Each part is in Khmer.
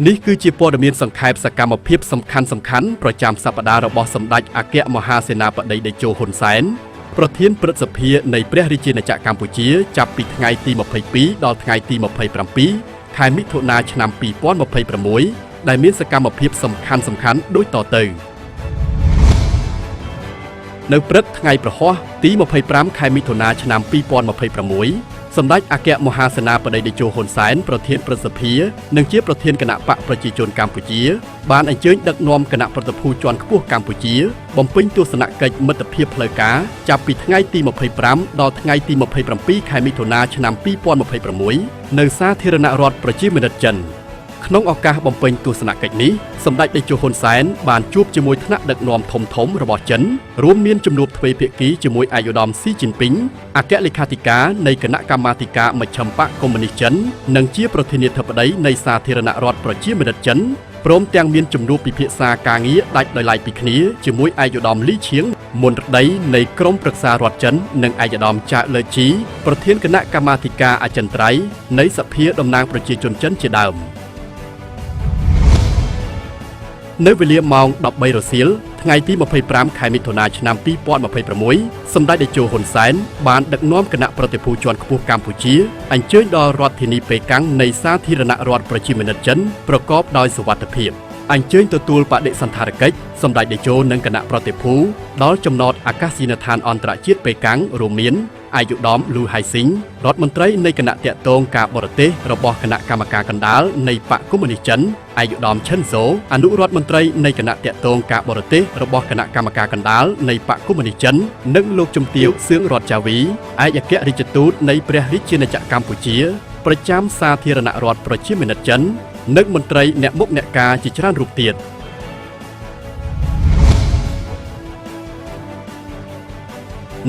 នេះគឺជាព័ត៌មានសង្ខេបសកម្មភាពសំខាន់ប្រចាំសប្តាហ៍របស់សម្ដេចអគ្គមហាសេនាបតីតេជោហ៊ុនសែនប្រធានព្រឹទ្ធសភានៃព្រះរាជាណាចក្រកម្ពុជាចាប់ពីថ្ងៃទី22ដល់ថ្ងៃទី27ខែមិថុនាឆ្នាំ2026ដែលមានសកម្មភាពសំខាន់ដូចតទៅនៅព្រឹកថ្ងៃប្រហ័សទី25ខែមិថុនាឆ្នាំ2026សម្ដេចអគ្គមហាសេនាបតីតេជោហ៊ុនសែនប្រធានព្រឹទ្ធសភានិងជាប្រធានគណៈបកប្រជាជនកម្ពុជាបានអញ្ជើញដឹកនាំគណៈប្រតិភូជាន់ខ្ពស់កម្ពុជាបំពេញទស្សនកិច្ចមិត្តភាពផ្លូវការចាប់ពីថ្ងៃទី25ដល់ថ្ងៃទី27ខែមិថុនាឆ្នាំ2026នៅសាធារណរដ្ឋប្រជាមានិតចិនក្នុងឱកាសបំពេញទស្សនកិច្ចនេះសម្ដេចតេជោហ៊ុនសែនបានជួបជាមួយថ្នាក់ដឹកនាំធំរបស់ចិនរួមមានជំនួបទ្វេភាគីជាមួយឯកឧត្តមស៊ីជីនពីងអគ្គលេខាធិការនៃគណៈកម្មាធិការមជ្ឈិមបក្សកុម្មុយនីសចិននិងជាប្រធានាធិបតីនៃសាធារណរដ្ឋប្រជាមានិតចិនព្រមទាំងមានជំនួបពិភាក្សាការងារដាច់ដោយឡែកពីគ្នាជាមួយឯកឧត្តមលីឈៀងមន្ត្រីនៃក្រមប្រឹក្សារដ្ឋចិននិងឯកឧត្តមចាក់លើជីប្រធានគណៈកម្មាធិការអចិន្ត្រៃយ៍នៃសភាតំណាងប្រជាជនចិនជាដើមនៅវេលាម៉ោង 13 រសៀលថ្ងៃទី25ខែមិថុនាឆ្នាំ2026សម្ដេចតេជោហ៊ុនសែនបានដឹកនាំគណៈប្រតិភូជាន់ខ្ពស់កម្ពុជាអញ្ជើញដល់រដ្ឋធានីប៉េកាំងនៃសាធារណរដ្ឋប្រជាមានិតចិនប្រកបដោយសុវត្ថិភាពអញ្ជើញទទួលបដិសណ្ឋារកិច្ចសម្ដេចតេជោនិងគណៈប្រតិភូដល់ចំណតអាកាសយានដ្ឋានអន្តរជាតិប៉េកាំងរួមមានឯកឧត្តមលូហៃស៊ីងរដ្ឋមន្ត្រីនៃគណៈតាក់ទងការបរទេសរបស់គណៈកម្មការកណ្ដាលនៃបកកុម្មុយនីសចិនឯកឧត្តមឈិនសូអនុរដ្ឋមន្ត្រីនៃគណៈតាក់ទងការបរទេសរបស់គណៈកម្មការកណ្ដាលនៃបកកុម្មុយនីសចិននិងលោកជំទាវសឿងរដ្ឋចាវីឯកអគ្គរដ្ឋទូតនៃព្រះរាជាណាចក្រកម្ពុជាប្រចាំសាធារណរដ្ឋប្រជាមានិតចិននិងមន្ត្រីអ្នកមុខអ្នកការជាច្រើនរូបទៀត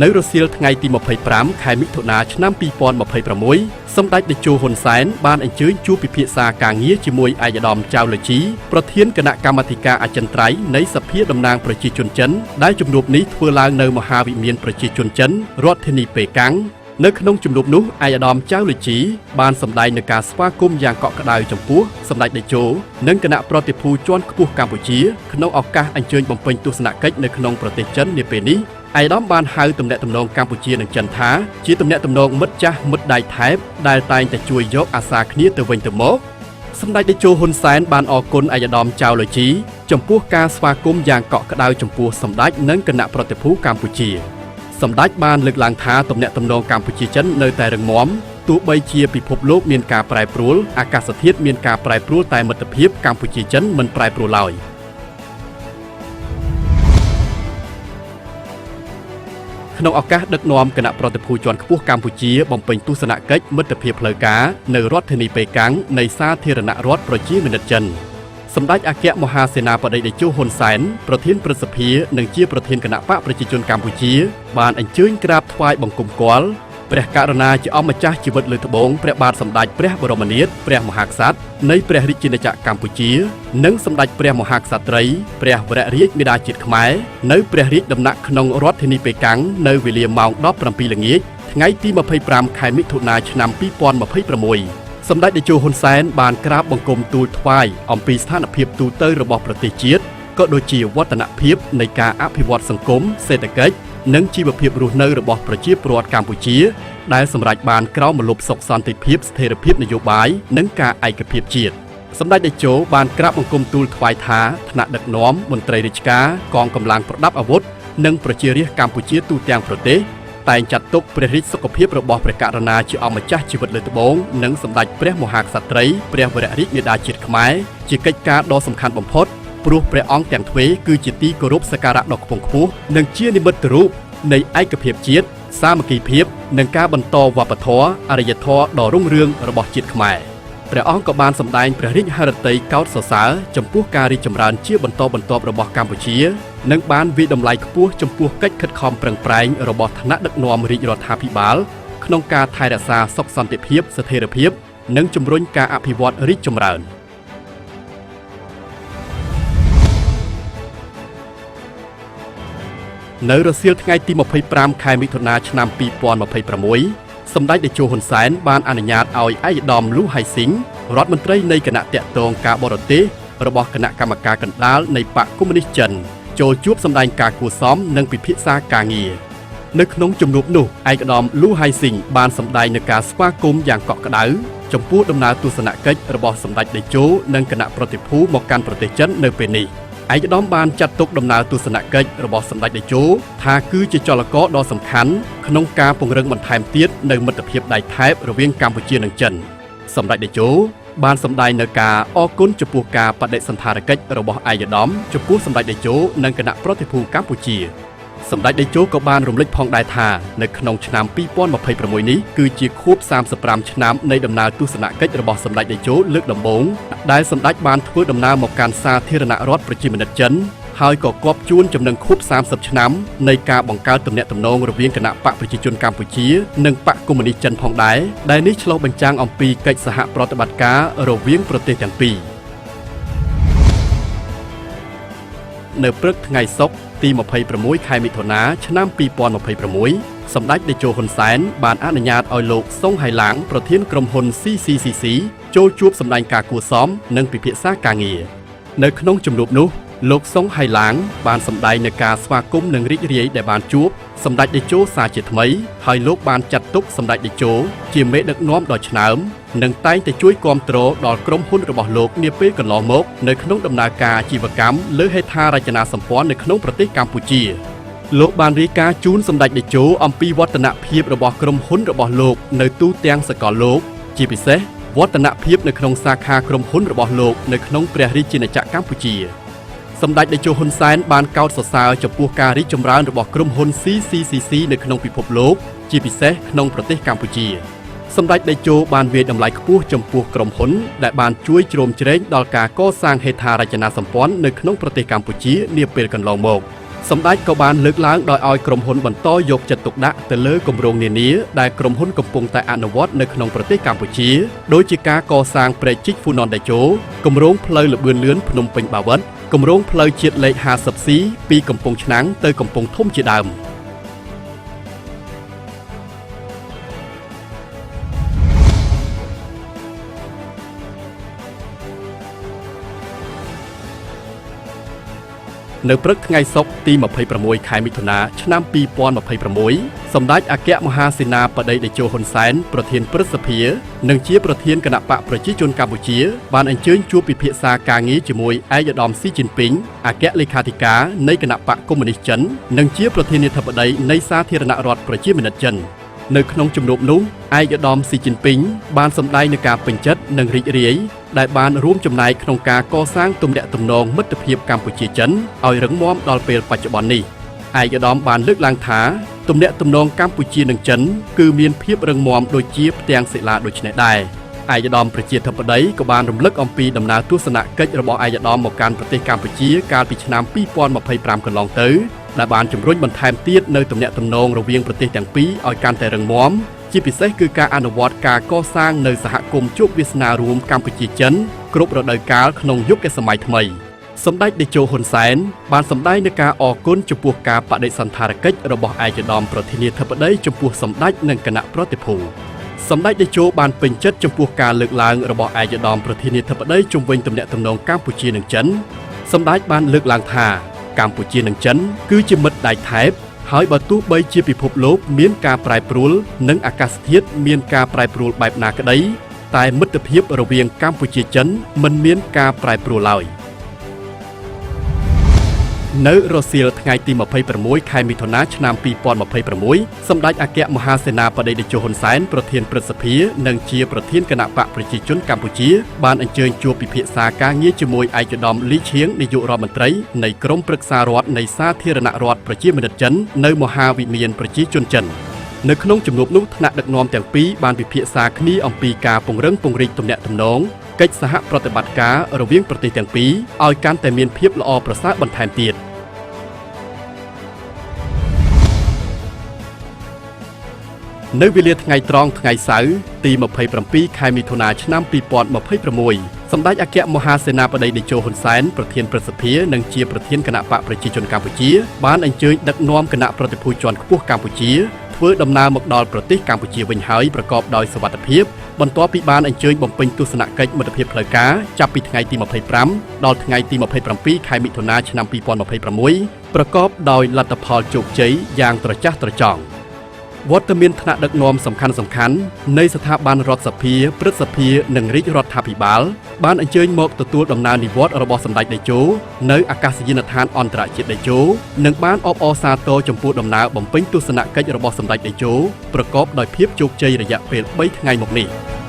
នៅរសៀលថ្ងៃទី25ខែមិថុនាឆ្នាំ2026សម្ដេចតេជោហ៊ុនសែនបានអញ្ជើញជួបពិភាក្សាការងារជាមួយឯកឧត្តមចៅលជីប្រធានគណៈកម្មាធិការអចិន្ត្រៃយ៍នៃសភាតំណាងប្រជាជនចិនដែលជំនួបនេះធ្វើឡើងនៅមហាវិមានប្រជាជនចិនរដ្ឋធានីប៉េកាំងនៅក្នុងជំនួបនោះឯកឧត្តមចៅលជីបានសម្ដែងនូវការស្វាគមន៍យ៉ាងកក់ក្ដៅចំពោះសម្ដេចតេជោនិងគណៈប្រតិភូជាន់ខ្ពស់កម្ពុជាក្នុងឱកាសអញ្ជើញបំពេញទស្សនកិច្ចនៅក្នុងប្រទេសចិននាពេលនេះឯកឧត្តមបានហៅទំនាក់ទំនងកម្ពុជានិងចិនថាជាទំនាក់ទំនងមិត្តចាស់មិត្តដៃថែបដែលតែងតែជួយយកអាសាគ្នាទៅវិញទៅមកសម្ដេចតេជោហ៊ុនសែនបានអរគុណឯកឧត្តមចៅលជីចំពោះការស្វាគមន៍យ៉ាងកក់ក្ដៅចំពោះសម្ដេចនិងគណៈប្រតិភូកម្ពុជាសម្ដេចបានលើកឡើងថាទំនាក់ទំនងកម្ពុជាចិននៅតែរឹងមាំទោះបីជាពិភពលោកមានការប្រែប្រួលអាកាសធាតុមានការប្រែប្រួលតែមិត្តភាពកម្ពុជាចិនមិនប្រែប្រួលឡើយក្នុងឱកាសដឹកនាំគណៈប្រតិភូជាន់ខ្ពស់កម្ពុជាបំពេញទស្សនកិច្ចមិត្តភាពផ្លូវការនៅរដ្ឋធានីប៉េកាំងនៃសាធារណរដ្ឋប្រជាមានិតចិនសម្ដេចអគ្គមហាសេនាបតីតេជោហ៊ុនសែនប្រធានព្រឹទ្ធសភានិងជាប្រធានគណៈបកប្រជាជនកម្ពុជាបានអញ្ជើញក្រាបថ្វាយបង្គំគាល់ព្រះករុណាជាអម្ចាស់ជីវិតលើត្បូងព្រះបាទសម្ដេចព្រះបរមនាថព្រះមហាក្សត្រនៃព្រះរាជាណាចក្រកម្ពុជានិងសម្ដេចព្រះមហាក្សត្រីព្រះវររាជមាតាជាតិខ្មែរនៅព្រះរាជដំណាក់ក្នុងរដ្ឋធានីប៉េកាំងនៅវេលាម៉ោង 17 ល្ងាចថ្ងៃទី25ខែមិថុនាឆ្នាំ2026សម្ដេចតេជោហ៊ុនសែនបានក្រាបបង្គំទូលថ្វាយអំពីស្ថានភាពទូទៅរបស់ប្រទេសជាតិក៏ដូចជាវឌ្ឍនភាពនៃការអភិវឌ្ឍសង្គមសេដ្ឋកិច្ចនិងជីវភាពរស់នៅរបស់ប្រជាពលរដ្ឋកម្ពុជាដែលសម្រេចបានក្រោមម្លប់សុខសន្តិភាពស្ថិរភាពនយោបាយនិងការឯកភាពជាតិសម្ដេចតេជោបានក្រាបបង្គំទូលថ្វាយថាថ្នាក់ដឹកនាំមន្ត្រីរាជការកងកម្លាំងប្រដាប់អាវុធនិងប្រជារាស្ត្រកម្ពុជាទូទាំងប្រទេសតែងចាត់ទុកព្រះរាជសុខភាពរបស់ព្រះករុណាជាអម្ចាស់ជីវិតលើត្បូងនិងសម្ដេចព្រះមហាក្សត្រីព្រះវររាជមាតាជាតិខ្មែរជាកិច្ចការដ៏សំខាន់បំផុតព្រោះព្រះអង្គទាំងទ្វេគឺជាទីគោរពសក្ការៈដ៏ខ្ពង់ខ្ពស់និងជានិមិត្តរូបនៃឯកភាពជាតិសាមគ្គីភាពនិងការបន្តវប្បធម៌អរិយធម៌ដ៏រុងរឿងរបស់ជាតិខ្មែរព្រះអង្គក៏បានសម្ដែងព្រះរាជហឫទ័យកោតសរសើរចំពោះការរីកចម្រើនជាបន្តបន្ទាប់របស់កម្ពុជានិងបានវិតម្លៃខ្ពស់ចំពោះកិច្ចខិតខំប្រឹងប្រែងរបស់ថ្នាក់ដឹកនាំរាជរដ្ឋាភិបាលក្នុងការថែរក្សាសុខសន្តិភាពស្ថិរភាពនិងជំរុញការអភិវឌ្ឍរីកចម្រើននៅរសៀលថ្ងៃទី25ខែមិថុនាឆ្នាំ2026 សម្ដេចតេជោហ៊ុនសែនបានអនុញ្ញាតឲ្យឯកឧត្តមលូហៃស៊ីងរដ្ឋមន្ត្រីនៃគណៈតាក់ទងការបរទេសរបស់គណៈកម្មការកណ្ដាលនៃបកកុម្មុយនីសចិនចូលជួបសម្ដែងការគួរសមនិងពិភាក្សាការងារនៅក្នុងជំនួបនោះឯកឧត្តមលូហៃស៊ីងបានសម្ដែងនូវការស្វាគមន៍យ៉ាងកក់ក្ដៅចំពោះដំណើរទស្សនកិច្ចរបស់សម្ដេចតេជោនិងគណៈប្រតិភូមកកាន់ប្រទេសចិននៅពេលនេះឯកឧត្តមបានចាត់ទុកដំណើរទស្សនកិច្ចរបស់សម្ដេចតេជោថាគឺជាចលករដ៏សំខាន់ក្នុងការពង្រឹងបន្ថែមទៀតនូវមិត្តភាពដៃថែបរវាងកម្ពុជានិងចិនសម្ដេចតេជោបានសម្ដែងនូវការអរគុណចំពោះការបដិសណ្ឋារកិច្ចរបស់ឯកឧត្តមចំពោះសម្ដេចតេជោនិងគណៈប្រតិភូកម្ពុជាសម្ដេចតេជោក៏បានរំលឹកផងដែរថានៅក្នុងឆ្នាំ2026នេះគឺជាខួប35ឆ្នាំនៃដំណើរទស្សនកិច្ចរបស់សម្ដេចតេជោលើកដំបូងដែលសម្ដេចបានធ្វើដំណើរមកកាន់សាធារណរដ្ឋប្រជាមានិតចិនហើយក៏គប់ជួនចំណឹងខួប30ឆ្នាំនៃការបង្កើតទំនាក់ទំនងរវាងគណៈបកប្រជាជនកម្ពុជានិងបកកុម្មុយនីសចិនផងដែរដែលនេះឆ្លុះបញ្ចាំងអំពីកិច្ចសហប្រតិបត្តិការរវាងប្រទេសទាំងពីរនៅព្រឹកថ្ងៃសុក្រទី26ខែមិថុនាឆ្នាំ2026សម្ដេចតេជោហ៊ុនសែនបានអនុញ្ញាតឲ្យលោកសុងហៃឡាងប្រធានក្រុមហ៊ុន CCCC ចូលជួបសម្ដែងការគួរសមនិងពិភាក្សាការងារនៅក្នុងជំនួបនោះលោកសុងហៃឡាងបានសម្ដែងនូវការស្វាគមន៍និងរីករាយដែលបានជួបសម្ដេចតេជោសារជាថ្មីហើយលោកបានចាត់ទុកសម្ដេចតេជោជាមេដឹកនាំដ៏ឆ្នើមនិងតែងតែជួយគាំទ្រដល់ក្រុមហ៊ុនរបស់លោកនាពេលកន្លងមកនៅក្នុងដំណើរការអាជីវកម្មលើហេដ្ឋារចនាសម្ព័ន្ធនៅក្នុងប្រទេសកម្ពុជាលោកបានរាយការណ៍ជូនសម្ដេចតេជោអំពីវឌ្ឍនភាពរបស់ក្រុមហ៊ុនរបស់លោកនៅទូទាំងសកលលោកជាពិសេសវឌ្ឍនភាពនៅក្នុងសាខាក្រុមហ៊ុនរបស់លោកនៅក្នុងព្រះរាជាណាចក្រកម្ពុជាសម្ដេចតេជោហ៊ុនសែនបានកោតសរសើរចំពោះការរីកចម្រើនរបស់ក្រុមហ៊ុន CCCC នៅក្នុងពិភពលោកជាពិសេសក្នុងប្រទេសកម្ពុជាសម្ដេចតេជោបានវាយតម្លៃខ្ពស់ចំពោះក្រុមហ៊ុនដែលបានជួយជ្រោមជ្រែងដល់ការកសាងហេដ្ឋារចនាសម្ព័ន្ធនៅក្នុងប្រទេសកម្ពុជានាពេលកន្លងមកសម្ដេចក៏បានលើកឡើងដោយឲ្យក្រុមហ៊ុនបន្តយកចិត្តទុកដាក់ទៅលើគម្រោងនានាដែលក្រុមហ៊ុនកំពុងតែអនុវត្តនៅក្នុងប្រទេសកម្ពុជាដូចជាការកសាងព្រែកជីកហ្វូណនតេជោគម្រោងផ្លូវល្បឿនលឿនភ្នំពេញបាវិតគម្រោងផ្លូវជាតិលេខ 50C ពីកំពង់ឆ្នាំងទៅកំពង់ធំជាដើមនៅព្រឹកថ្ងៃសុក្រទី26ខែមិថុនាឆ្នាំ2026សម្ដេចអគ្គមហាសេនាបតីតេជោហ៊ុនសែនប្រធានព្រឹទ្ធសភានិងជាប្រធានគណៈបកប្រជាជនកម្ពុជាបានអញ្ជើញជួបពិភាក្សាការងារជាមួយឯកឧត្តមស៊ីជីនពីងអគ្គលេខាធិការនៃគណៈបកកុម្មុយនីសចិននិងជាប្រធានាធិបតីនៃសាធារណរដ្ឋប្រជាមានិតចិននៅក្នុងជំនួបនោះឯកឧត្តមស៊ីជីនពីងបានសម្ដែងនូវការពេញចិត្តនិងរីករាយដែលបានរួមចំណែកក្នុងការកសាងទំនាក់ទំនងមិត្តភាពកម្ពុជាចិនឲ្យរឹងមាំដល់ពេលបច្ចុប្បន្ននេះឯកឧត្តមបានលើកឡើងថាទំនាក់ទំនងកម្ពុជានិងចិនគឺមានភាពរឹងមាំដូចជាផ្ទាំងសិលាដូចនេះដែរឯកឧត្តមប្រជាធិបតីក៏បានរំលឹកអំពីដំណើរទស្សនកិច្ចរបស់ឯកឧត្តមមកកាន់ប្រទេសកម្ពុជាកាលពីឆ្នាំ2025កន្លងទៅដែលបានជំរុញបន្ថែមទៀតនៅទំនាក់ទំនងរវាងប្រទេសទាំងពីរឲ្យកាន់តែរឹងមាំជាពិសេសគឺការអនុវត្តការកសាងនៅសហគមន៍ជោគវាសនារួមកម្ពុជាចិនគ្រប់រដូវកាលក្នុងយុគសម័យថ្មីសម្ដេចតេជោហ៊ុនសែនបានសម្ដែងនូវការអរគុណចំពោះការបដិសណ្ឋារកិច្ចរបស់ឯកឧត្តមប្រធានាធិបតីចំពោះសម្ដេចនិងគណៈប្រតិភូសម្ដេចតេជោបានពេញចិត្តចំពោះការលើកឡើងរបស់ឯកឧត្តមប្រធានាធិបតីជុំវិញទំនាក់ទំនងកម្ពុជានិងចិនសម្ដេចបានលើកឡើងថាកម្ពុជានិងចិនគឺជាមិត្តដៃថែបហើយបើទោះបីជាពិភពលោកមានការប្រែប្រួលនិងអាកាសធាតុមានការប្រែប្រួលបែបណាក្តីតែមិត្តភាពរវាងកម្ពុជាចិនមិនមានការប្រែប្រួលឡើយនៅរសៀលថ្ងៃទី26ខែមិថុនាឆ្នាំ2026សម្ដេចអគ្គមហាសេនាបតីតេជោហ៊ុនសែនប្រធានព្រឹទ្ធសភានិងជាប្រធានគណៈបកប្រជាជនកម្ពុជាបានអញ្ជើញជួបពិភាក្សាការងារជាមួយឯកឧត្តមលីឈៀងនាយករដ្ឋមន្ត្រីនៃក្រមប្រឹក្សារដ្ឋនៃសាធារណរដ្ឋប្រជាមានិតចិននៅមហាវិមានប្រជាជនចិននៅក្នុងជំនួបនោះថ្នាក់ដឹកនាំទាំងពីរបានពិភាក្សាគ្នាអំពីការពង្រឹងពង្រីកទំនាក់ទំនងកិច្ចសហប្រតិបត្តិការរវាងប្រទេសទាំងពីរឲ្យកាន់តែមានភាពល្អប្រសើរបន្ថែមទៀតនៅវេលាថ្ងៃត្រង់ថ្ងៃសៅរ៍ទី27ខែមិថុនាឆ្នាំ2026សម្ដេចអគ្គមហាសេនាបតីតេជោហ៊ុនសែនប្រធានព្រឹទ្ធសភានិងជាប្រធានគណៈបកប្រជាជនកម្ពុជាបានអញ្ជើញដឹកនាំគណៈប្រតិភូជាន់ខ្ពស់កម្ពុជា ធ្វើដំណើរមកដល់ប្រទេសកម្ពុជាវិញហើយប្រកបដោយសុវត្ថិភាពបន្ទាប់ពីបានអញ្ជើញបំពេញទស្សនកិច្ចមិត្តភាពផ្លូវការចាប់ពីថ្ងៃទី25ដល់ថ្ងៃទី27ខែមិថុនាឆ្នាំ2026ប្រកបដោយលទ្ធផលជោគជ័យយ៉ាងត្រចះត្រចង់វត្តមានថ្នាក់ដឹកនាំសំខាន់ៗនៃស្ថាប័នរដ្ឋសភាព្រឹទ្ធសភានិងរាជរដ្ឋាភិបាលបានអញ្ជើញមកទទួលដំណើរនិវត្តន៍របស់សម្ដេចតេជោនៅអាកាសយានដ្ឋានអន្តរជាតិតេជោនិងបានអបអរសាទរចំពោះដំណើរបំពេញទស្សនកិច្ចរបស់សម្ដេចតេជោប្រកបដោយភាពជោគជ័យរយៈពេល3ថ្ងៃមកនេះ។